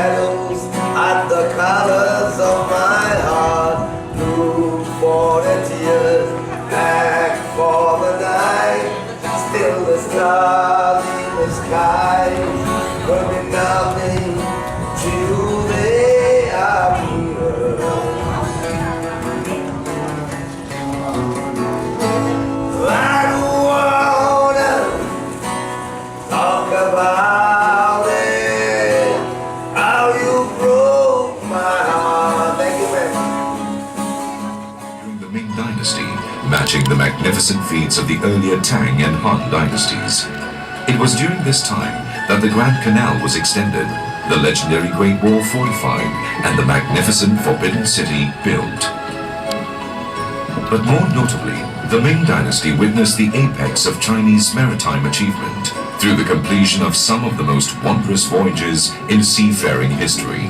shadows at the colors of my heart. Blue for the tears, black for the night. Still the stars in the sky, burning nothing till they appear. I don't wanna talk about it, how you broke my heart. Thank you, man. During the Ming Dynasty, matching the magnificent feats of the earlier Tang and Han dynasties. It was during this time that the Grand Canal was extended, the legendary Great Wall fortified, and the magnificent Forbidden City built. But more notably, the Ming Dynasty witnessed the apex of Chinese maritime achievement through the completion of some of the most wondrous voyages in seafaring history.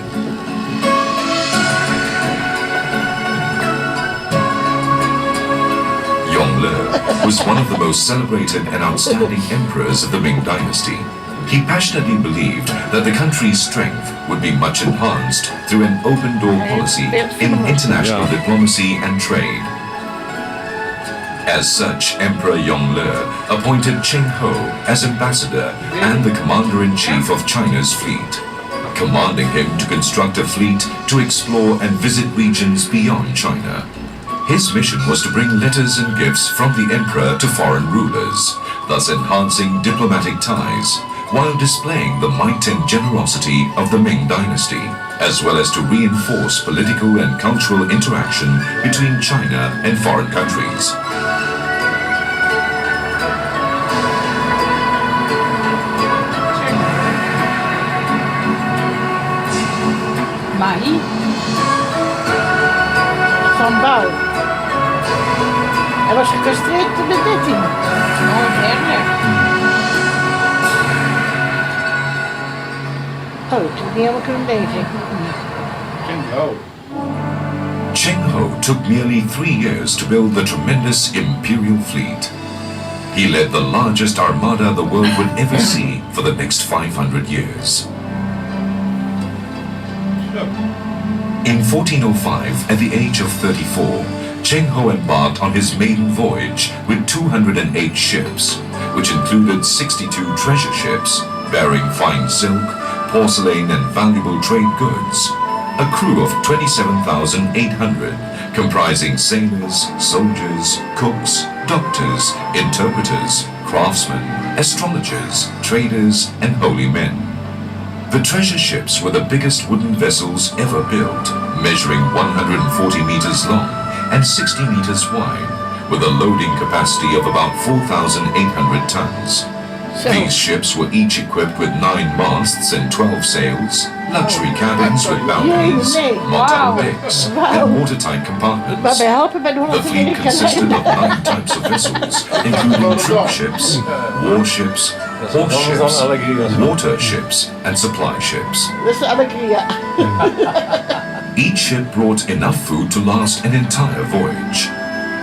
Was one of the most celebrated and outstanding emperors of the Ming Dynasty. He passionately believed that the country's strength would be much enhanced through an open-door policy in international diplomacy and trade. As such, Emperor Yongle appointed Cheng Ho as ambassador and the commander-in-chief of China's fleet, commanding him to construct a fleet to explore and visit regions beyond China. His mission was to bring letters and gifts from the emperor to foreign rulers, thus enhancing diplomatic ties, while displaying the might and generosity of the Ming Dynasty, as well as to reinforce political and cultural interaction between China and foreign countries. Mai? Sambal. Hij was gecastreerd op de 13. Oh, erg. Oh, ik heb niet helemaal kunnen lezen. Cheng Ho took nearly 3 years to build the tremendous imperial fleet. He led the largest armada the world would ever see for the next 500 years. In 1405, at the age of 34, Cheng Ho embarked on his maiden voyage with 208 ships, which included 62 treasure ships bearing fine silk, porcelain and valuable trade goods, a crew of 27,800 comprising sailors, soldiers, cooks, doctors, interpreters, craftsmen, astrologers, traders and holy men. The treasure ships were the biggest wooden vessels ever built, measuring 140 meters long and 60 meters wide, with a loading capacity of about 4,800 tons. These ships were each equipped with 9 masts and 12 sails, luxury cabins with balconies, modern decks, and watertight compartments. The fleet consisted of 9 types of vessels, including troop ships, warships, horse ships, water ships, and supply ships. Each ship brought enough food to last an entire voyage.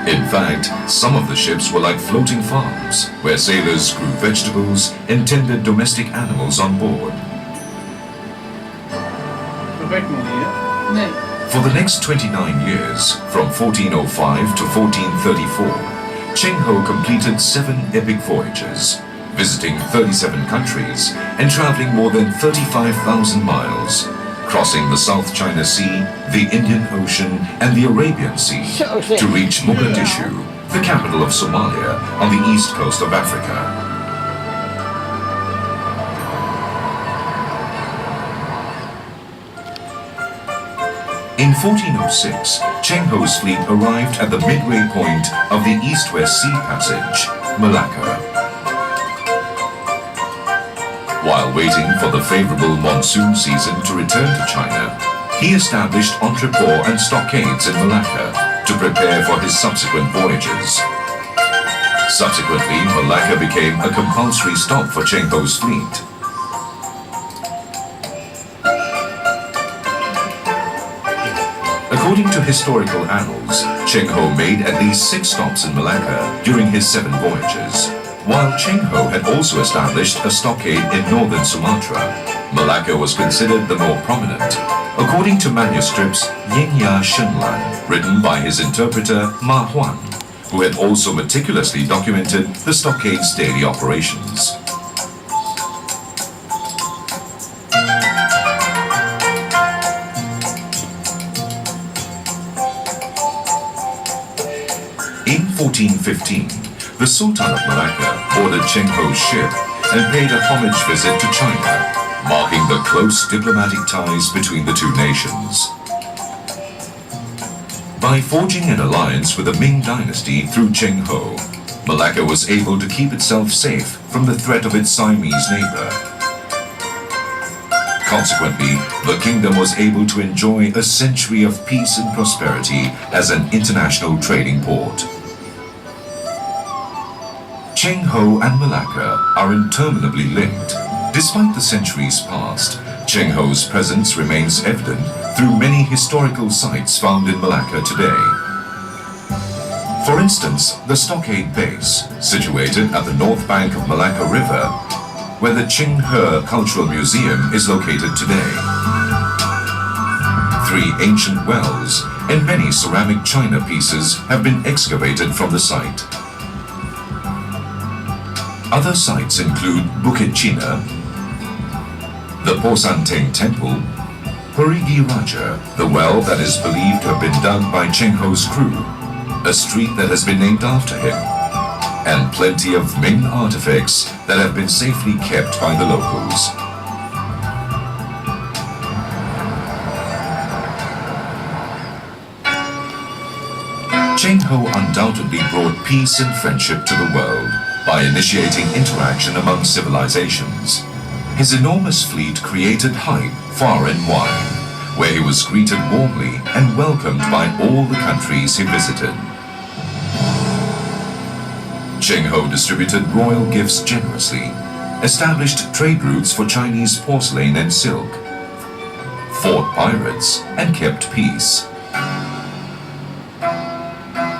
In fact, some of the ships were like floating farms, where sailors grew vegetables and tended domestic animals on board. For the next 29 years, from 1405 to 1434, Cheng Ho completed 7 epic voyages, visiting 37 countries and traveling more than 35,000 miles, crossing the South China Sea, the Indian Ocean and the Arabian Sea to reach Mogadishu, the capital of Somalia on the east coast of Africa. In 1406, Cheng Ho's fleet arrived at the midway point of the East-West Sea Passage, Malacca. While waiting for the favorable monsoon season to return to China, he established entrepôts and stockades in Malacca to prepare for his subsequent voyages. Subsequently, Malacca became a compulsory stop for Cheng Ho's fleet. According to historical annals, Cheng Ho made at least 6 stops in Malacca during his 7 voyages, while Cheng Ho had also established a stockade in northern Sumatra. Malacca was considered the more prominent, according to manuscripts Yin Ya Shenlan, written by his interpreter Ma Huan, who had also meticulously documented the stockade's daily operations. In 1415, the Sultan of Malacca boarded Cheng Ho's ship and paid a homage visit to China, marking the close diplomatic ties between the two nations. By forging an alliance with the Ming Dynasty through Cheng Ho, Malacca was able to keep itself safe from the threat of its Siamese neighbor. Consequently, the kingdom was able to enjoy a century of peace and prosperity as an international trading port. Cheng Ho and Malacca are interminably linked. Despite the centuries past, Cheng Ho's presence remains evident through many historical sites found in Malacca today. For instance, the Stockade Base, situated at the north bank of Malacca River, where the Cheng Ho Cultural Museum is located today. 3 ancient wells and many ceramic china pieces have been excavated from the site. Other sites include Bukit China, the Posanteng Temple, Perigi Raja, the well that is believed to have been dug by Cheng Ho's crew, a street that has been named after him, and plenty of Ming artifacts that have been safely kept by the locals. Cheng Ho undoubtedly brought peace and friendship to the world by initiating interaction among civilizations. His enormous fleet created hype far and wide, where he was greeted warmly and welcomed by all the countries he visited. Cheng Ho distributed royal gifts generously, established trade routes for Chinese porcelain and silk, fought pirates, and kept peace.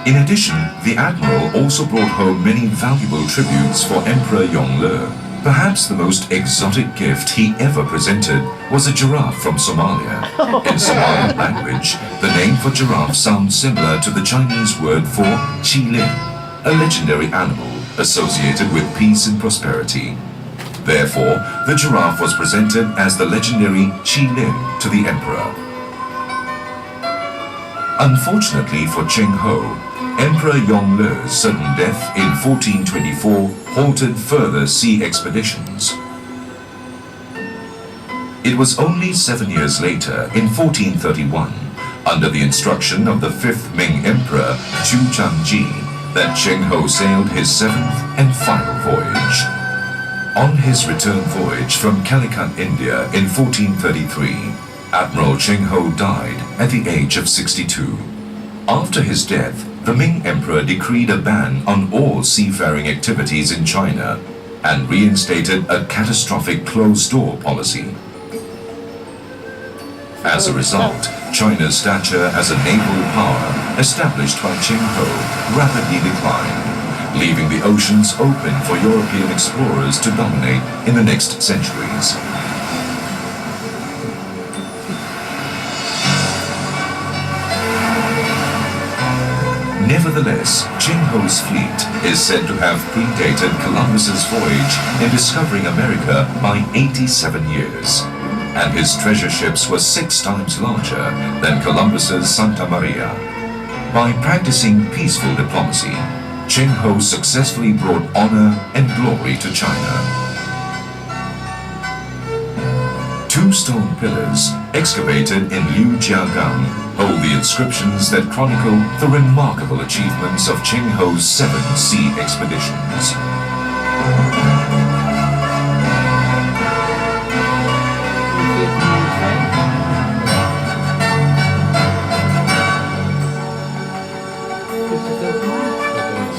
In addition, the admiral also brought home many valuable tributes for Emperor Yongle. Perhaps the most exotic gift he ever presented was a giraffe from Somalia. In Somalian language, the name for giraffe sounds similar to the Chinese word for qilin, a legendary animal associated with peace and prosperity. Therefore, the giraffe was presented as the legendary qilin to the emperor. Unfortunately for Cheng Ho, Emperor Yongle's sudden death in 1424 halted further sea expeditions. It was only 7 years later, in 1431, under the instruction of the 5th Ming Emperor Chu Changji, that Cheng Ho sailed his 7th and final voyage. On his return voyage from Calicut, India in 1433, Admiral Cheng Ho died at the age of 62. After his death, the Ming Emperor decreed a ban on all seafaring activities in China and reinstated a catastrophic closed-door policy. As a result, China's stature as a naval power established by Cheng Ho rapidly declined, leaving the oceans open for European explorers to dominate in the next centuries. Nevertheless, Cheng Ho's fleet is said to have predated Columbus's voyage in discovering America by 87 years, and his treasure ships were 6 times larger than Columbus's Santa Maria. By practicing peaceful diplomacy, Cheng Ho successfully brought honor and glory to China. 2 stone pillars, excavated in Liujiagang, hold the inscriptions that chronicle the remarkable achievements of Cheng Ho's 7 sea expeditions.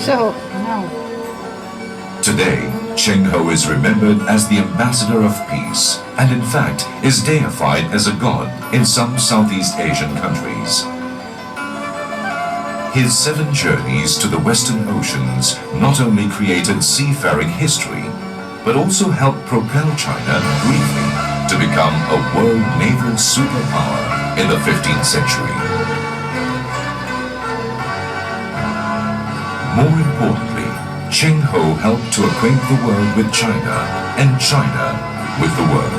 Zo, nou. Today, Cheng Ho is remembered as the ambassador of peace, and in fact is deified as a god in some Southeast Asian countries. His 7 journeys to the Western Oceans not only created seafaring history, but also helped propel China briefly to become a world naval superpower in the 15th century. More importantly, Cheng Ho helped to acquaint the world with China and China with the world.